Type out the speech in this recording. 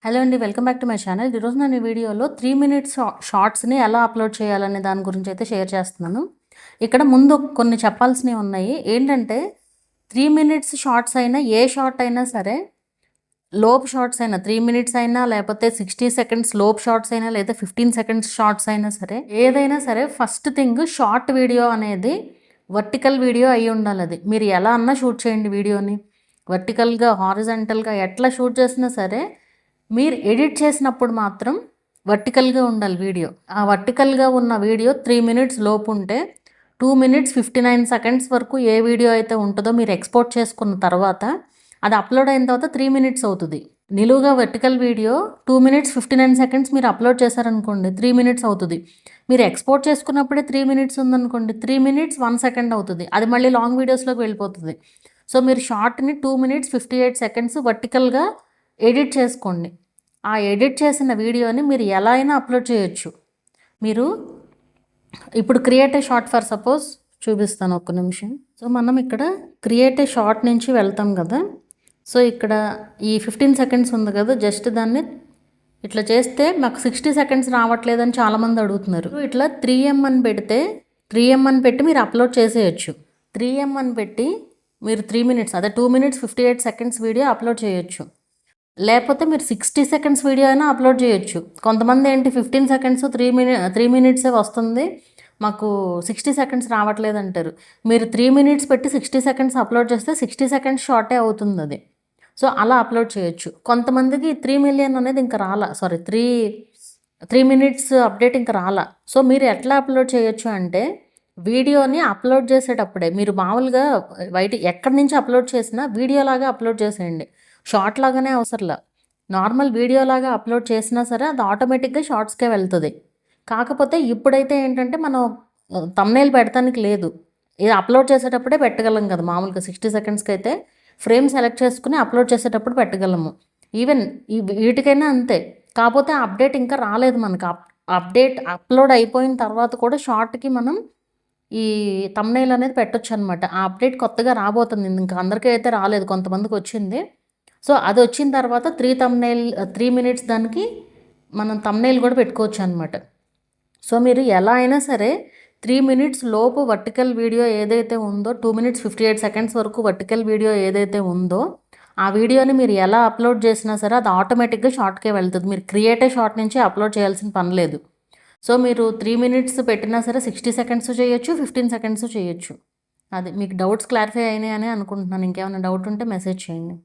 Hello అండి, welcome back to my channel. ఈరోజు నేను ఈ వీడియోలో 3 మినిట్స్ షార్ట్స్ని ఎలా అప్లోడ్ చేయాలనే దాని గురించి అయితే షేర్ చేస్తున్నాను. ఇక్కడ ముందు కొన్ని చెప్పాల్సినవి ఉన్నాయి. ఏంటంటే 3 మినిట్స్ షార్ట్స్ అయినా, ఏ షార్ట్ అయినా సరే, లోపు షార్ట్స్ అయినా 3 మినిట్స్ అయినా, లేకపోతే 60 సెకండ్స్ లోపు షార్ట్స్ అయినా, లేదా 15 సెకండ్స్ షార్ట్స్ అయినా సరే, ఏదైనా సరే ఫస్ట్ థింగ్ షార్ట్ వీడియో అనేది వర్టికల్ వీడియో అయి ఉండాలి. అది మీరు ఎలా అన్నా షూట్ చేయండి వీడియోని, వర్టికల్గా హారిజంటల్గా ఎట్లా షూట్ చేసినా సరే, మీరు ఎడిట్ చేసినప్పుడు మాత్రం వర్టికల్గా ఉండాలి వీడియో. ఆ వర్టికల్గా ఉన్న వీడియో 3 మినిట్స్ లోపు ఉంటే 2 మినిట్స్ 59 సెకండ్స్ వరకు ఏ వీడియో అయితే ఉంటుందో మీరు ఎక్స్పోర్ట్ చేసుకున్న తర్వాత అది అప్లోడ్ అయిన తర్వాత 3 మినిట్స్ అవుతుంది. నిలువుగా వర్టికల్ వీడియో 2 మినిట్స్ 59 సెకండ్స్ మీరు అప్లోడ్ చేశారనుకోండి, 3 మినిట్స్ అవుతుంది. మీరు ఎక్స్పోర్ట్ చేసుకున్నప్పుడే 3 మినిట్స్ ఉందనుకోండి, 3 మినిట్స్ 1 సెకండ్ అవుతుంది. అది మళ్ళీ లాంగ్ వీడియోస్లోకి వెళ్ళిపోతుంది. సో మీరు షార్ట్ని 2 మినిట్స్ 58 సెకండ్స్ వర్టికల్గా ఎడిట్ చేసుకోండి. ఆ ఎడిట్ చేసిన వీడియోని మీరు ఎలా అయినా అప్లోడ్ చేయొచ్చు. మీరు ఇప్పుడు create a short for suppose చూపిస్తాను, ఒక్క నిమిషం. సో మనం ఇక్కడ క్రియేట్ ఏ షార్ట్ నుంచి వెళ్తాం కదా. సో ఇక్కడ ఈ 15 సెకండ్స్ ఉంది కదా, జస్ట్ దాన్ని ఇట్లా చేస్తే మాకు 60 సెకండ్స్ రావట్లేదని చాలామంది అడుగుతున్నారు. ఇట్లా 3M అని పెడితే 3M అని పెట్టి మీరు అప్లోడ్ చేసేయచ్చు. 3M అని పెట్టి మీరు 3 మినిట్స్, అదే 2 మినిట్స్ 58 సెకండ్స్ వీడియో అప్లోడ్ చేయొచ్చు. లేకపోతే మీరు 60 సెకండ్స్ వీడియో అయినా అప్లోడ్ చేయొచ్చు. కొంతమంది ఏంటి 15 సెకండ్స్ 3 మినిట్సే వస్తుంది, మాకు 60 సెకండ్స్ రావట్లేదు అంటారు. మీరు 3 మినిట్స్ పెట్టి 60 సెకండ్స్ అప్లోడ్ చేస్తే 60 సెకండ్స్ షార్టే అవుతుంది అది. సో అలా అప్లోడ్ చేయొచ్చు. కొంతమందికి 3 మిలియన్ అనేది ఇంకా రాలా, సారీ 3 మినిట్స్ అప్డేట్ ఇంకా రాలా. సో మీరు ఎట్లా అప్లోడ్ చేయొచ్చు అంటే, వీడియోని అప్లోడ్ చేసేటప్పుడే మీరు మామూలుగా ఎక్కడి నుంచి అప్లోడ్ చేసినా వీడియోలాగా అప్లోడ్ చేసేయండి. షార్ట్ లాగానే అవసరంలా, నార్మల్ వీడియోలాగా అప్లోడ్ చేసినా సరే అది ఆటోమేటిక్గా షార్ట్స్కే వెళ్తుంది. కాకపోతే ఇప్పుడైతే ఏంటంటే మనం థంబ్నెయిల్ పెడతానికి లేదు, ఇది అప్లోడ్ చేసేటప్పుడే పెట్టగలం కదా. మామూలుగా 60 సెకండ్స్కి అయితే ఫ్రేమ్ సెలెక్ట్ చేసుకుని అప్లోడ్ చేసేటప్పుడు పెట్టగలము. ఈవెన్ వీటికైనా అంతే. కాకపోతే అప్డేట్ ఇంకా రాలేదు మనకు. అప్డేట్ అప్లోడ్ అయిపోయిన తర్వాత కూడా షార్ట్కి మనం ఈ థంబ్నెయిల్ అనేది పెట్టొచ్చు అనమాట. ఆ అప్డేట్ కొత్తగా రాబోతుంది, ఇంకా అందరికీ అయితే రాలేదు, కొంతమందికి వచ్చింది. సో అది వచ్చిన తర్వాత 3 మినిట్స్ దానికి మనం థంబ్నెయిల్ కూడా పెట్టుకోవచ్చు అనమాట. సో మీరు ఎలా అయినా సరే 3 మినిట్స్ లోపు వర్టికల్ వీడియో ఏదైతే ఉందో, 2 మినిట్స్ 58 సెకండ్స్ వరకు వర్టికల్ వీడియో ఏదైతే ఉందో, ఆ వీడియోని మీరు ఎలా అప్లోడ్ చేసినా సరే అది ఆటోమేటిక్గా షార్ట్కే వెళ్తుంది. మీరు క్రియేటే షార్ట్ నుంచి అప్లోడ్ చేయాల్సిన పని లేదు. సో మీరు 3 మినిట్స్ పెట్టినా సరే 60 సెకండ్స్ చేయొచ్చు, 15 సెకండ్స్ చేయొచ్చు. అది మీకు డౌట్స్ క్లారిఫై అయినాయి అని అనుకుంటున్నాను. ఇంకేమైనా డౌట్ ఉంటే మెసేజ్ చేయండి.